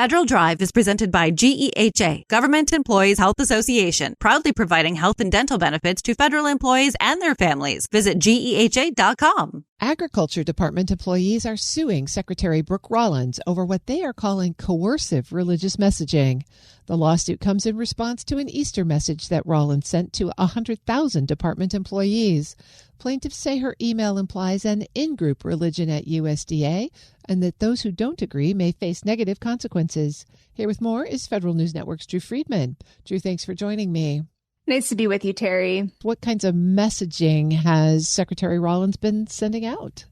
Federal Drive is presented by GEHA, Government Employees Health Association, proudly providing health and dental benefits to federal employees and their families. Visit GEHA.com. Agriculture Department employees are suing Secretary Brooke Rollins over what they are calling coercive religious messaging. The lawsuit comes in response to an Easter message that Rollins sent to 100,000 department employees. Plaintiffs say her email implies an in-group religion at USDA and that those who don't agree may face negative consequences. Here with more is Federal News Network's Drew Friedman. Drew, thanks for joining me. Nice to be with you, Terry. What kinds of messaging has Secretary Rollins been sending out?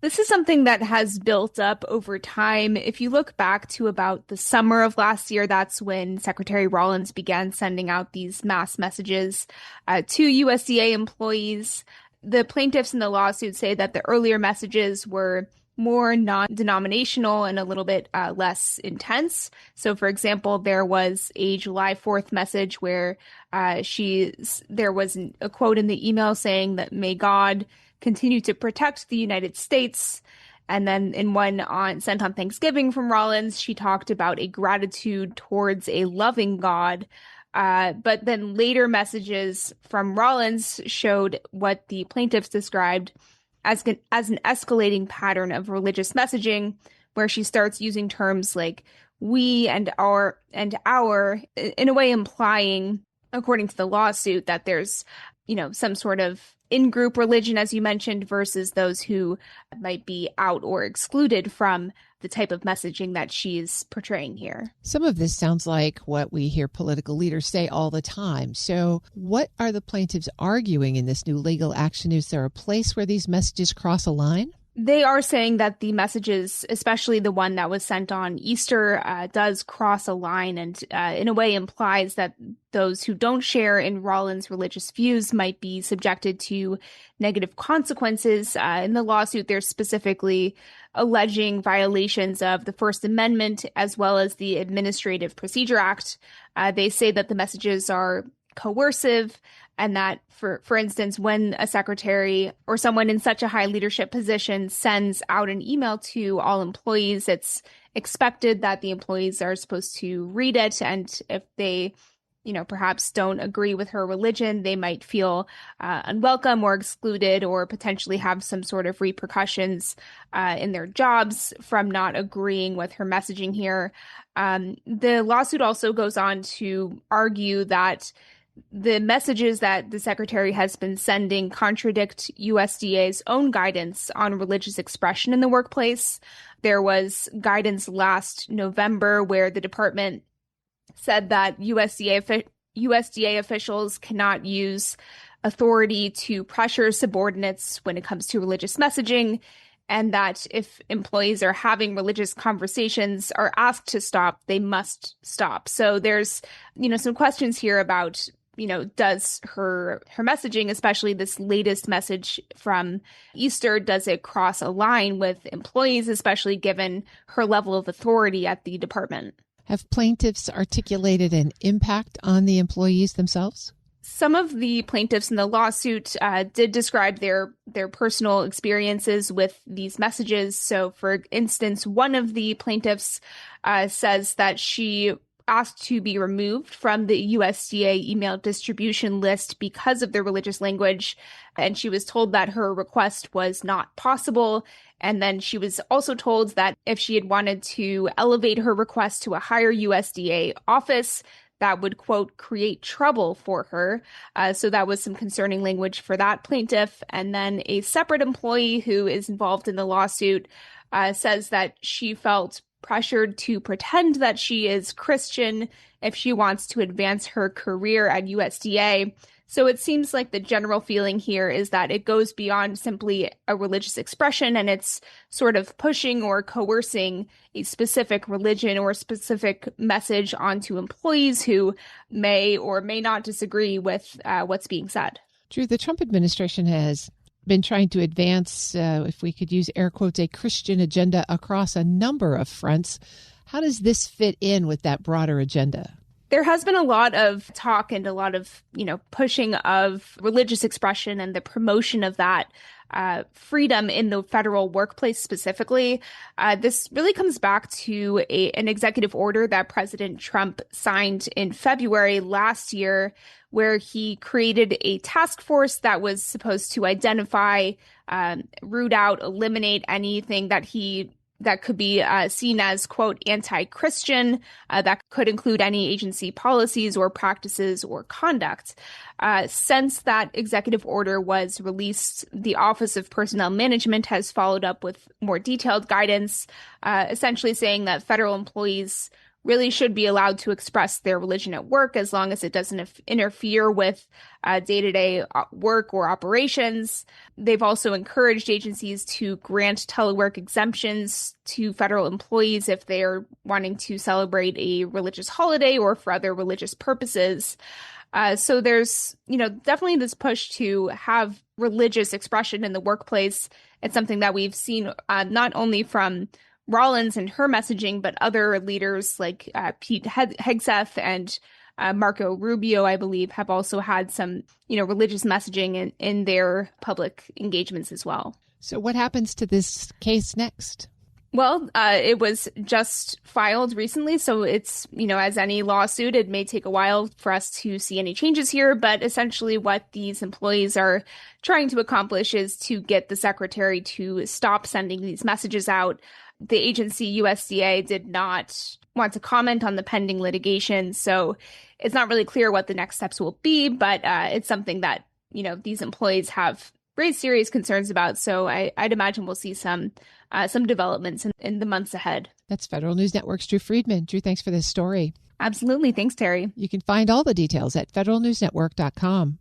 This is something that has built up over time. If you look back to about the summer of last year, that's when Secretary Rollins began sending out these mass messages to USDA employees. The plaintiffs in the lawsuit say that the earlier messages were more non-denominational and a little bit less intense. So, for example, there was a July 4th message where there was a quote in the email saying that may God continue to protect the United States. And then in one sent on Thanksgiving from Rollins, she talked about a gratitude towards a loving God. But then later messages from Rollins showed what the plaintiffs described as an escalating pattern of religious messaging, where she starts using terms like we and our, in a way implying, according to the lawsuit, that there's, some sort of in-group religion, as you mentioned, versus those who might be out or excluded from the type of messaging that she's portraying here. Some of this sounds like what we hear political leaders say all the time. So what are the plaintiffs arguing in this new legal action? Is there a place where these messages cross a line? They are saying that the messages, especially the one that was sent on Easter, does cross a line and in a way implies that those who don't share in Rollins' religious views might be subjected to negative consequences. In the lawsuit, they're specifically alleging violations of the First Amendment as well as the Administrative Procedure Act. They say that the messages are coercive, and that, for instance, when a secretary or someone in such a high leadership position sends out an email to all employees, it's expected that the employees are supposed to read it. And if they, perhaps don't agree with her religion, they might feel unwelcome or excluded or potentially have some sort of repercussions in their jobs from not agreeing with her messaging here. The lawsuit also goes on to argue that the messages that the secretary has been sending contradict USDA's own guidance on religious expression in the workplace. There was guidance last November where the department said that USDA officials cannot use authority to pressure subordinates when it comes to religious messaging, and that if employees are having religious conversations, are asked to stop, they must stop. So there's, some questions here about does her messaging, especially this latest message from Easter, does it cross a line with employees, especially given her level of authority at the department? Have plaintiffs articulated an impact on the employees themselves? Some of the plaintiffs in the lawsuit did describe their personal experiences with these messages. So, for instance, one of the plaintiffs says that she asked to be removed from the USDA email distribution list because of the religious language, and she was told that her request was not possible. And then she was also told that if she had wanted to elevate her request to a higher USDA office, that would, quote, create trouble for her. So that was some concerning language for that plaintiff. And then a separate employee who is involved in the lawsuit says that she felt pressured to pretend that she is Christian if she wants to advance her career at USDA. So it seems like the general feeling here is that it goes beyond simply a religious expression, and it's sort of pushing or coercing a specific religion or specific message onto employees who may or may not disagree with what's being said. Drew, the Trump administration has been trying to advance, if we could use air quotes, a Christian agenda across a number of fronts. How does this fit in with that broader agenda? There has been a lot of talk and a lot of, pushing of religious expression and the promotion of that freedom in the federal workplace specifically. This really comes back to an executive order that President Trump signed in February last year, where he created a task force that was supposed to identify, root out, eliminate anything that could be seen as, quote, anti-Christian, that could include any agency policies or practices or conduct. Since that executive order was released, the Office of Personnel Management has followed up with more detailed guidance, essentially saying that federal employees really should be allowed to express their religion at work as long as it doesn't interfere with day-to-day work or operations. They've also encouraged agencies to grant telework exemptions to federal employees if they are wanting to celebrate a religious holiday or for other religious purposes. So there's, definitely this push to have religious expression in the workplace. It's something that we've seen not only from Rollins and her messaging, but other leaders like Pete Hegseth and Marco Rubio, I believe, have also had some, religious messaging in their public engagements as well. So what happens to this case next? Well, it was just filed recently, so it's, as any lawsuit, it may take a while for us to see any changes here, but essentially what these employees are trying to accomplish is to get the secretary to stop sending these messages out. The agency, USDA, did not want to comment on the pending litigation, so it's not really clear what the next steps will be, but it's something that, these employees have raised serious concerns about, so I'd imagine we'll see some developments in the months ahead. That's Federal News Network's Drew Friedman. Drew, thanks for this story. Absolutely. Thanks, Terry. You can find all the details at federalnewsnetwork.com.